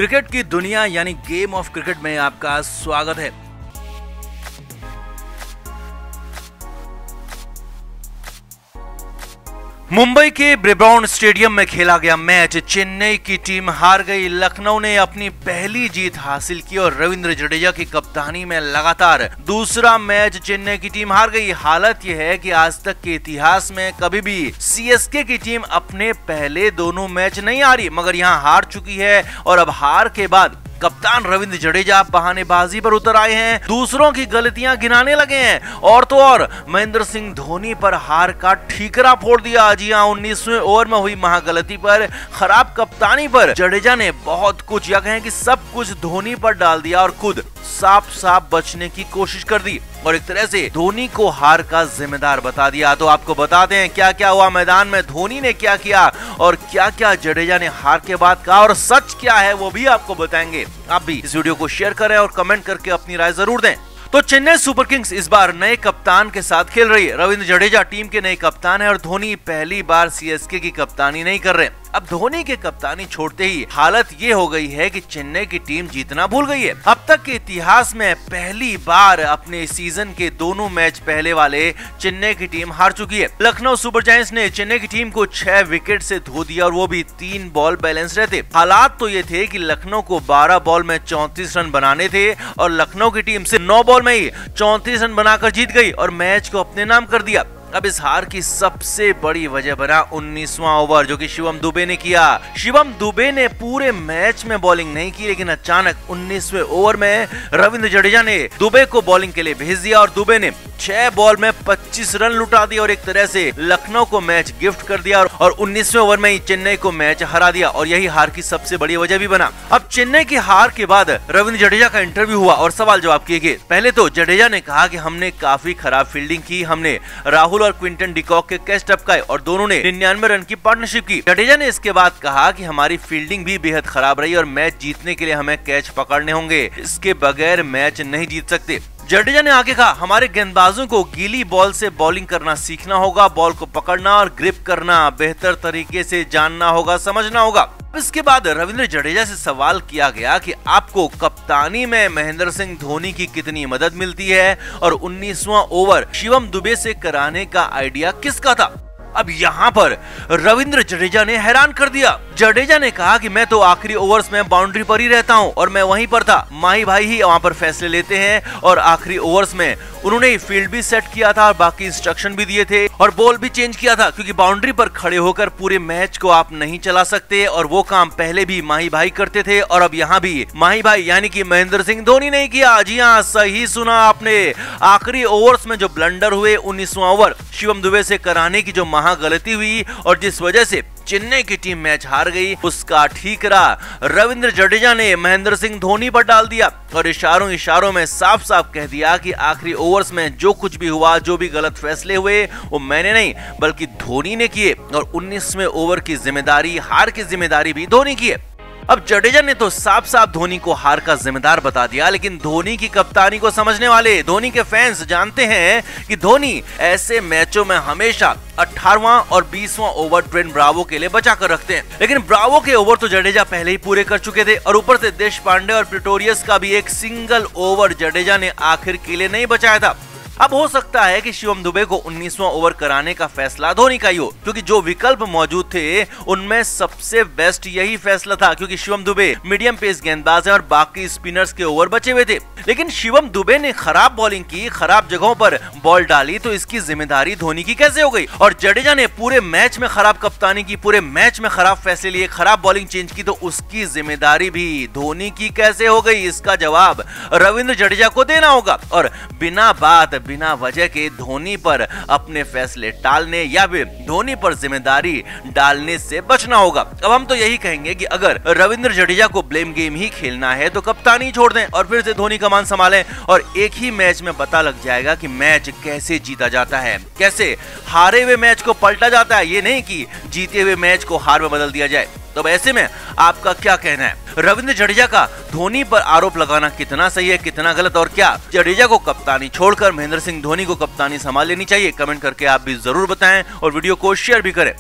Cricket की दुनिया यानी गेम ऑफ क्रिकेट में आपका स्वागत है। मुंबई के ब्रिबॉर्न स्टेडियम में खेला गया मैच चेन्नई की टीम हार गई। लखनऊ ने अपनी पहली जीत हासिल की और रविंद्र जडेजा की कप्तानी में लगातार दूसरा मैच चेन्नई की टीम हार गई। हालत यह है कि आज तक के इतिहास में कभी भी सीएसके की टीम अपने पहले दोनों मैच नहीं हारी, मगर यहां हार चुकी है और अब हार के बाद कप्तान रविंद्र जडेजा बहानेबाजी पर उतर आए हैं, दूसरों की गलतियां गिनाने लगे हैं और तो और महेंद्र सिंह धोनी पर हार का ठीकरा फोड़ दिया। जी हां, 19वें ओवर में हुई महागलती पर, खराब कप्तानी पर जडेजा ने बहुत कुछ या कहें कि सब कुछ धोनी पर डाल दिया और खुद साफ साफ बचने की कोशिश कर दी और एक तरह से धोनी को हार का जिम्मेदार बता दिया। तो आपको बताते हैं क्या क्या हुआ मैदान में, धोनी ने क्या किया और क्या क्या जडेजा ने हार के बाद कहा और सच क्या है वो भी आपको बताएंगे। आप भी इस वीडियो को शेयर करें और कमेंट करके अपनी राय जरूर दें। तो चेन्नई सुपर किंग्स इस बार नए कप्तान के साथ खेल रही है। रविंद्र जडेजा टीम के नए कप्तान है और धोनी पहली बार सीएसके की कप्तानी नहीं कर रहे। अब धोनी के कप्तानी छोड़ते ही हालत ये हो गई है कि चेन्नई की टीम जीतना भूल गई है। अब तक के इतिहास में पहली बार अपने सीजन के दोनों मैच पहले वाले चेन्नई की टीम हार चुकी है। लखनऊ सुपर जायंट्स ने चेन्नई की टीम को 6 विकेट से धो दिया और वो भी 3 बॉल बैलेंस रहते। हालात तो ये थे कि लखनऊ को 12 बॉल में 34 रन बनाने थे और लखनऊ की टीम से 9 बॉल में ही 34 रन बनाकर जीत गई और मैच को अपने नाम कर दिया। अब इस हार की सबसे बड़ी वजह बना 19वां ओवर जो कि शिवम दुबे ने किया। शिवम दुबे ने पूरे मैच में बॉलिंग नहीं की, लेकिन अचानक 19वें ओवर में रविंद्र जडेजा ने दुबे को बॉलिंग के लिए भेज दिया और दुबे ने 6 बॉल में 25 रन लुटा दिया और एक तरह से लखनऊ को मैच गिफ्ट कर दिया और 19वें ओवर में ही चेन्नई को मैच हरा दिया और यही हार की सबसे बड़ी वजह भी बना। अब चेन्नई की हार के बाद रविंद्र जडेजा का इंटरव्यू हुआ और सवाल जवाब किए गए। पहले तो जडेजा ने कहा कि हमने काफी खराब फील्डिंग की, हमने राहुल और क्विंटन डिकॉक के कैच टपकाए और दोनों ने 99 रन की पार्टनरशिप की। जडेजा ने इसके बाद कहा कि हमारी फील्डिंग भी बेहद खराब रही और मैच जीतने के लिए हमें कैच पकड़ने होंगे, इसके बगैर मैच नहीं जीत सकते। जडेजा ने आगे कहा हमारे गेंदबाजों को गीली बॉल से बॉलिंग करना सीखना होगा, बॉल को पकड़ना और ग्रिप करना बेहतर तरीके से जानना होगा, समझना होगा। इसके बाद रविंद्र जडेजा से सवाल किया गया कि आपको कप्तानी में महेंद्र सिंह धोनी की कितनी मदद मिलती है और 19वां ओवर शिवम दुबे से कराने का आइडिया किसका था। अब यहाँ पर रविंद्र जडेजा ने हैरान कर दिया। जडेजा ने कहा कि मैं तो आखिरी ओवर्स में बाउंड्री पर ही रहता हूँ और मैं वहीं पर था, माही भाई ही वहाँ पर फैसले लेते हैं और आखिरी ओवर्स में उन्होंने ही फील्ड भी सेट किया था और बाकी इंस्ट्रक्शन भी दिए थे और बॉल भी चेंज किया था, क्योंकि बाउंड्री पर खड़े होकर पूरे मैच को आप नहीं चला सकते और वो काम पहले भी माही भाई करते थे और अब यहाँ भी माही भाई यानी कि महेंद्र सिंह धोनी ने किया। जी हाँ, सही सुना आपने। आखिरी ओवर्स में जो ब्लंडर हुए, 19वां ओवर शिवम दुबे से कराने की जो महागलती हुई और जिस वजह से चेन्नई की टीम मैच हार गई, उसका ठीकरा रविंद्र जडेजा ने महेंद्र सिंह धोनी पर डाल दिया और इशारों में साफ साफ कह दिया कि आखिरी ओवर्स में जो कुछ भी हुआ, जो भी गलत फैसले हुए, वो मैंने नहीं बल्कि धोनी ने किए और 19वें ओवर की जिम्मेदारी, हार की जिम्मेदारी भी धोनी की है। अब जडेजा ने तो साफ साफ धोनी को हार का जिम्मेदार बता दिया, लेकिन धोनी की कप्तानी को समझने वाले धोनी के फैंस जानते हैं कि धोनी ऐसे मैचों में हमेशा 18वां और 20वां ओवर ट्रेंट ब्रावो के लिए बचा कर रखते हैं, लेकिन ब्रावो के ओवर तो जडेजा पहले ही पूरे कर चुके थे और ऊपर से देशपांडे और प्रिटोरियस का भी एक सिंगल ओवर जडेजा ने आखिर के लिए नहीं बचाया था। अब हो सकता है कि शिवम दुबे को 19वां ओवर कराने का फैसला धोनी का ही हो, क्योंकि जो विकल्प मौजूद थे उनमें सबसे बेस्ट यही फैसला था, क्योंकि शिवम दुबे मीडियम पेस गेंदबाज हैं और बाकी स्पिनर्स के ओवर बचे हुए थे। लेकिन शिवम दुबे ने खराब बॉलिंग की, खराब जगहों पर बॉल डाली, तो इसकी जिम्मेदारी धोनी की कैसे हो गई। और जडेजा ने पूरे मैच में खराब कप्तानी की, पूरे मैच में खराब फैसले लिए, खराब बॉलिंग चेंज की, तो उसकी जिम्मेदारी भी धोनी की कैसे हो गई। इसका जवाब रविंद्र जडेजा को देना होगा और बिना बात बिना वजह के धोनी पर अपने फैसले टालने या फिर धोनी पर जिम्मेदारी डालने से बचना होगा। अब हम तो यही कहेंगे कि अगर रविंद्र जडेजा को ब्लेम गेम ही खेलना है तो कप्तानी छोड़ दें और फिर से धोनी कमान संभालें और एक ही मैच में पता लग जाएगा कि मैच कैसे जीता जाता है, कैसे हारे हुए मैच को पलटा जाता है, ये नहीं कि जीते हुए मैच को हार में बदल दिया जाए। तो ऐसे में आपका क्या कहना है, रविंद्र जडेजा का धोनी पर आरोप लगाना कितना सही है, कितना गलत, और क्या जडेजा को कप्तानी छोड़कर महेंद्र सिंह धोनी को कप्तानी संभाल लेनी चाहिए? कमेंट करके आप भी जरूर बताएं और वीडियो को शेयर भी करें।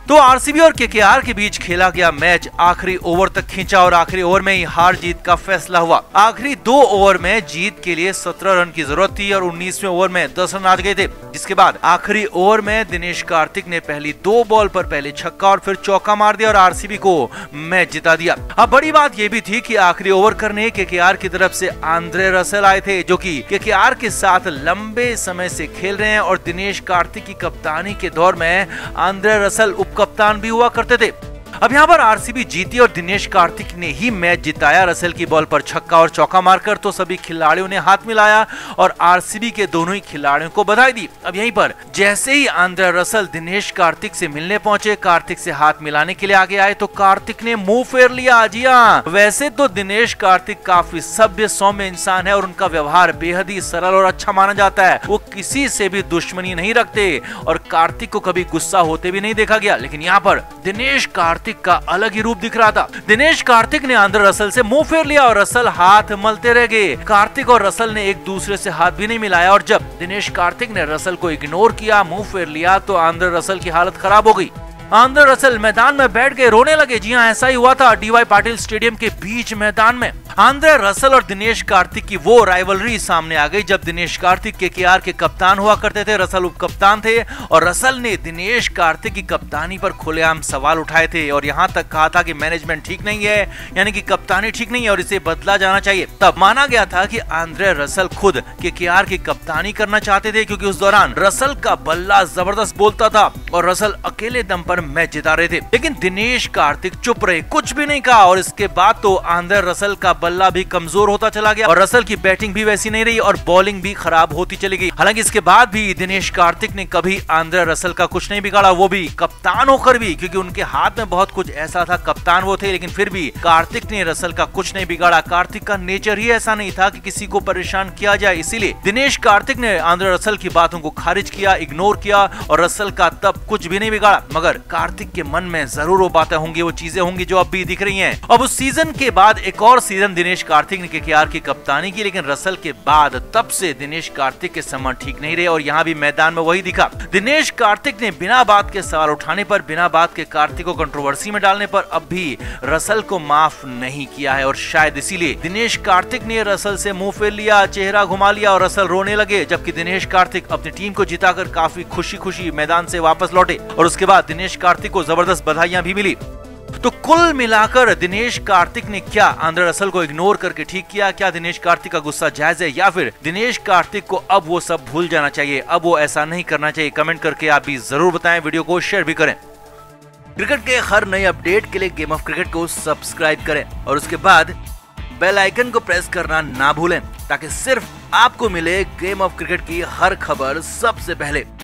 तो आरसीबी और केकेआर के बीच खेला गया मैच आखिरी ओवर तक खींचा और आखिरी ओवर में ही हार जीत का फैसला हुआ। आखिरी 2 ओवर में जीत के लिए 17 रन की जरूरत थी और 19वें ओवर में 10 रन आ गए थे, जिसके बाद आखिरी ओवर में दिनेश कार्तिक ने पहली 2 बॉल पर पहले छक्का और फिर चौका मार दिया और आरसीबी को मैच जिता दिया। अब बड़ी बात यह भी थी कि आखिरी ओवर करने केकेआर की तरफ से आंद्रे रसल आए थे, जो कि केकेआर के साथ लंबे समय से खेल रहे हैं और दिनेश कार्तिक की कप्तानी के दौर में आंद्रे रसल कप्तान भी हुआ करते थे। अब यहाँ पर आरसीबी जीती और दिनेश कार्तिक ने ही मैच जिताया। रसल की बॉल पर छक्का और चौका मारकर तो सभी खिलाड़ियों ने हाथ मिलाया और आरसीबी के दोनों ही खिलाड़ियों को बधाई दी। अब यहीं पर जैसे ही आंद्रे रसल दिनेश कार्तिक से मिलने पहुंचे, कार्तिक से हाथ मिलाने के लिए आगे आए तो कार्तिक ने मुंह फेर लिया। जी हाँ, वैसे तो दिनेश कार्तिक काफी सभ्य सौम्य इंसान है और उनका व्यवहार बेहद ही सरल और अच्छा माना जाता है। वो किसी से भी दुश्मनी नहीं रखते और कार्तिक को कभी गुस्सा होते भी नहीं देखा गया। लेकिन यहाँ पर दिनेश कार्तिक का अलग ही रूप दिख रहा था। दिनेश कार्तिक ने आंद्रे रसल से मुंह फेर लिया और रसल हाथ मलते रह गए। कार्तिक और रसल ने एक दूसरे से हाथ भी नहीं मिलाया और जब दिनेश कार्तिक ने रसल को इग्नोर किया, मुंह फेर लिया, तो आंद्रे रसल की हालत खराब हो गई। आंद्रे रसल मैदान में बैठ के रोने लगे। जी हाँ, ऐसा ही हुआ था डीवाई पाटिल स्टेडियम के बीच मैदान में। आंद्रे रसल और दिनेश कार्तिक की वो राइवलरी सामने आ गई जब दिनेश कार्तिक केकेआर के कप्तान हुआ करते थे, रसल उप कप्तान थे और रसल ने दिनेश कार्तिक की कप्तानी पर खुलेआम सवाल उठाए थे और यहाँ तक कहा था कि मैनेजमेंट ठीक नहीं है, यानी कि कप्तानी ठीक नहीं है और इसे बदला जाना चाहिए। तब माना गया था कि आंद्रे रसल खुद केकेआर की कप्तानी करना चाहते थे, क्योंकि उस दौरान रसल का बल्ला जबरदस्त बोलता था और रसल अकेले दम पर मैच जिता रहे थे। लेकिन दिनेश कार्तिक चुप रहे, कुछ भी नहीं कहा और इसके बाद तो आंद्रे रसल का बल्ला भी कमजोर होता चला गया और रसल की बैटिंग भी वैसी नहीं रही और बॉलिंग भी खराब होती चली गई। हालांकि इसके बाद भी दिनेश कार्तिक ने कभी आंद्रे रसल का कुछ नहीं बिगाड़ा, वो भी कप्तान होकर भी, क्योंकि उनके हाथ में बहुत कुछ ऐसा था, कप्तान वो थे, लेकिन फिर भी कार्तिक ने रसल का कुछ नहीं बिगाड़ा। कार्तिक का नेचर ही ऐसा नहीं था कि किसी को परेशान किया जाए, इसीलिए दिनेश कार्तिक ने आंद्रे रसल की बातों को खारिज किया, इग्नोर किया और रसल का तब कुछ भी नहीं बिगाड़ा। मगर कार्तिक के मन में जरूर वो बातें होंगी, वो चीजें होंगी जो अब भी दिख रही हैं। अब उस सीजन के बाद एक और सीजन दिनेश कार्तिक ने केकेआर की कप्तानी की, लेकिन रसल के बाद तब से दिनेश कार्तिक के संबंध ठीक नहीं रहे और यहाँ भी मैदान में वही दिखा। दिनेश कार्तिक ने बिना बात के सवाल उठाने पर, बिना बात के कार्तिक को कंट्रोवर्सी में डालने पर अब भी रसल को माफ नहीं किया है और शायद इसीलिए दिनेश कार्तिक ने रसल से मुंह फेर लिया, चेहरा घुमा लिया और रसल रोने लगे, जबकि दिनेश कार्तिक अपनी टीम को जिताकर काफी खुशी खुशी मैदान से वापस लौटे और उसके बाद दिनेश कार्तिक को जबरदस्त बधाइयां भी मिली। तो कुल मिलाकर दिनेश कार्तिक ने क्या आंद्रे रसल को इग्नोर करके ठीक किया? क्या दिनेश कार्तिक का गुस्सा जायज है या फिर दिनेश कार्तिक को अब वो सब भूल जाना चाहिए, अब वो ऐसा नहीं करना चाहिए? कमेंट करके आप भी जरूर बताएं, वीडियो को शेयर भी करें। क्रिकेट के हर नए अपडेट के लिए गेम ऑफ क्रिकेट को सब्सक्राइब करें और उसके बाद बेल आइकन को प्रेस करना ना भूलें, ताकि सिर्फ आपको मिले गेम ऑफ क्रिकेट की हर खबर सबसे पहले।